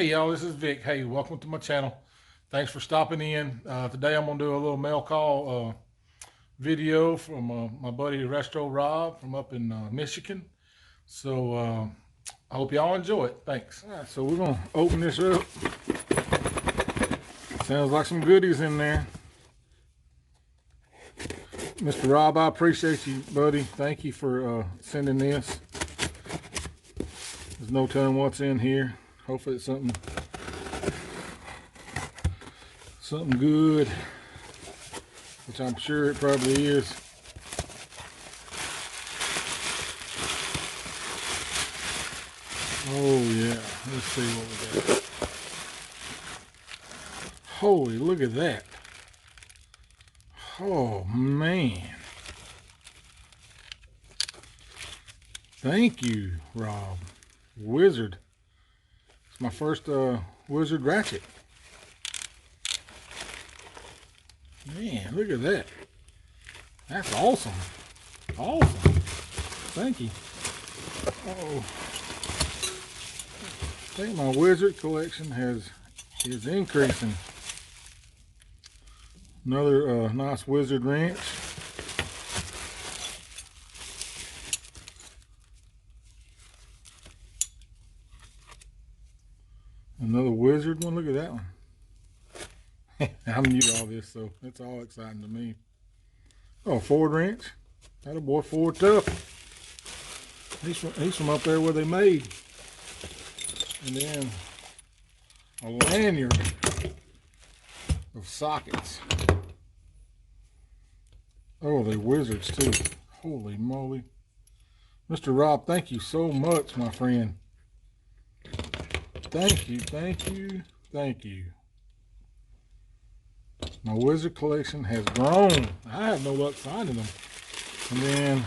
Hey y'all, this is Vic. Hey, welcome to my channel. Thanks for stopping in. Today I'm gonna do a little mail call video from my buddy Restro-Rob from up in Michigan. So I hope y'all enjoy it. Thanks. All right, so we're gonna open this up. Sounds like some goodies in there. Mr. Rob, I appreciate you, buddy. Thank you for sending this. There's no telling what's in here. Hopefully it's something good, which I'm sure it probably is. Oh yeah, let's see what we got. Holy, look at that. Oh man. Thank you, Rob. Wizard. It's my first Wizard Ratchet. Man, look at that. That's awesome. Awesome. Thank you. Uh-oh. I think my Wizard collection is increasing. Another nice Wizard wrench. Another Wizard one. Look at that one. I'm new to all this, so it's all exciting to me. Oh, Ford wrench. That a boy Ford tough. He's from up there where they made. And then a lanyard of sockets. Oh, they're Wizards too. Holy moly. Mr. Rob, thank you so much, my friend. Thank you, thank you, thank you. My Wizard collection has grown. I have no luck finding them. And then,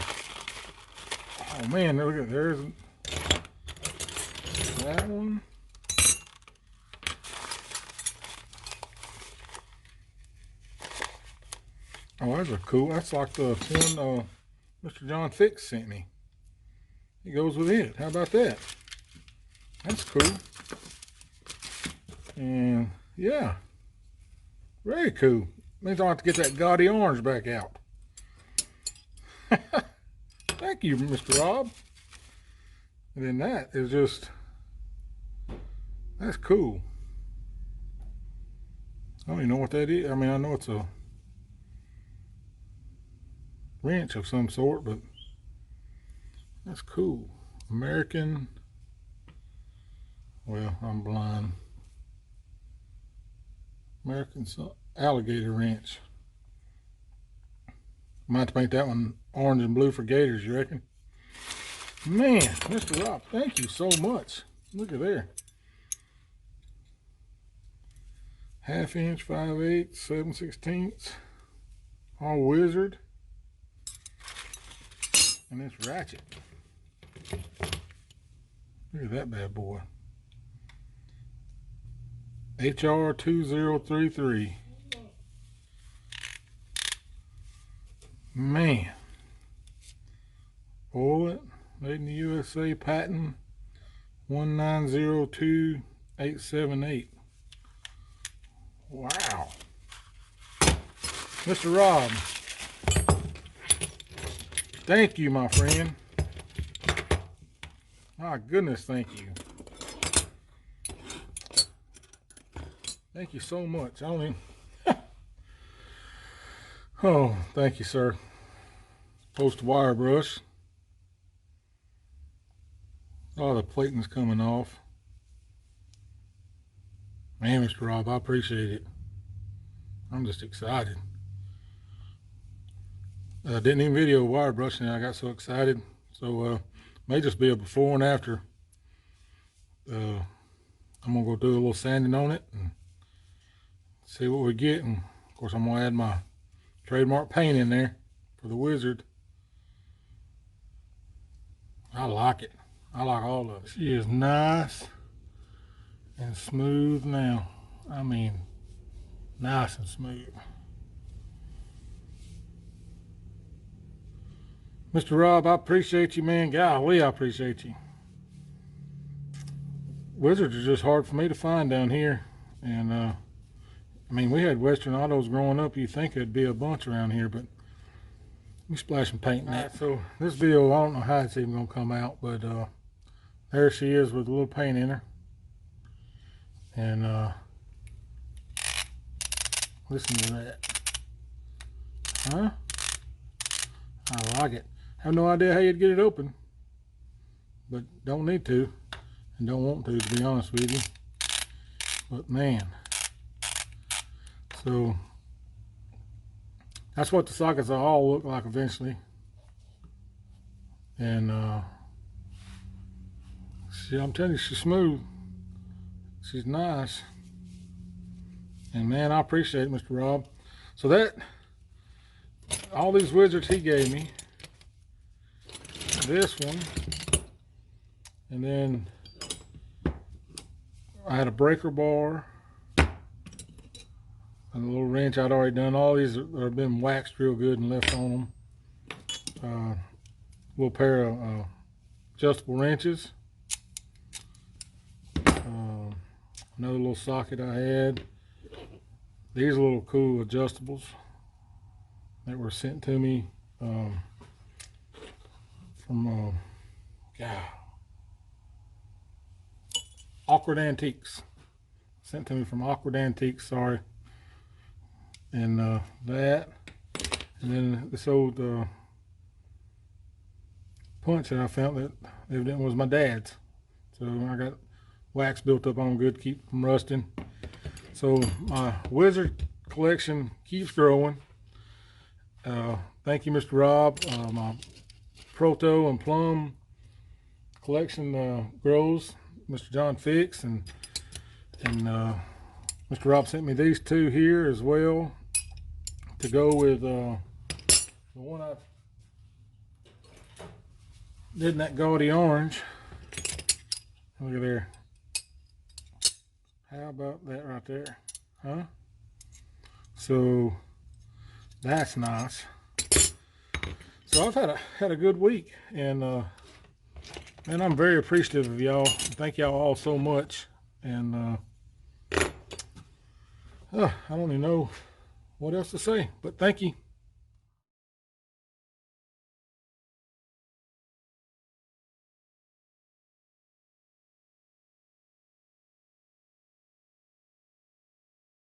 oh man, look at, there's that one. Oh, those are cool. That's like the one Mr. John Fix sent me. It goes with it. How about that? That's cool. And yeah, very cool. Means I have to get that gaudy orange back out. Thank you, Mr. Rob. And then that is just, that's cool. I don't even know what that is. I mean, I know it's a wrench of some sort, but that's cool. American, well, I'm blind. American alligator wrench. Might have to paint that one orange and blue for gators, you reckon? Man, Mr. Rob, thank you so much. Look at there. 1/2 inch, 5/8, 7/16. All Wizard. And it's Ratchet. Look at that bad boy. HR2833. Man. Bullet. Made in the USA. Patent 1902878. Wow. Mr. Rob. Thank you, my friend. My goodness, thank you. Thank you so much. I don't even... Oh, thank you, sir. Post wire brush. Oh, the plating's coming off. Man, Mr. Rob, I appreciate it. I'm just excited. I didn't even video wire brushing. I got so excited. So may just be a before and after. I'm gonna go do a little sanding on it and see what we get. And of course, I'm gonna add my trademark paint in there for the Wizard. I like it. I like all of it. She is nice and smooth now. I mean, nice and smooth. Mr. Rob, I appreciate you, man. Golly, I appreciate you. wizards are just hard for me to find down here. And I mean, we had Western Autos growing up. You'd think it'd be a bunch around here, but we splash some paint in that. So this video, I don't know how it's even gonna come out, but there she is with a little paint in her. And listen to that. Huh? I like it. Have no idea how you'd get it open, but don't need to and don't want to be honest with you. But man, so that's what the sockets will all look like eventually. And I'm telling you, she's smooth. She's nice. And man, I appreciate it, Mr. Rob. So that, all these wizards he gave me, this one, and then I had a breaker bar and a little wrench I'd already done. All these have been waxed real good and left on them. Little pair of adjustable wrenches. Another little socket I had. These are little cool adjustables that were sent to me from Awkward Antiques. Sent to me from Awkward Antiques, sorry. And that, and then this old punch that I found that evidently was my dad's. So I got wax built up on them good to keep from rusting. So my wizard collection keeps growing. Thank you, Mr. Rob. My Proto and Plum collection grows. Mr. John Fix and Mr. Rob sent me these two here as well to go with the one I did in that gaudy orange. Look at there. How about that right there? Huh? So that's nice. So I've had a good week, and man, I'm very appreciative of y'all. Thank y'all all so much. And I don't even know what else to say, but thank you.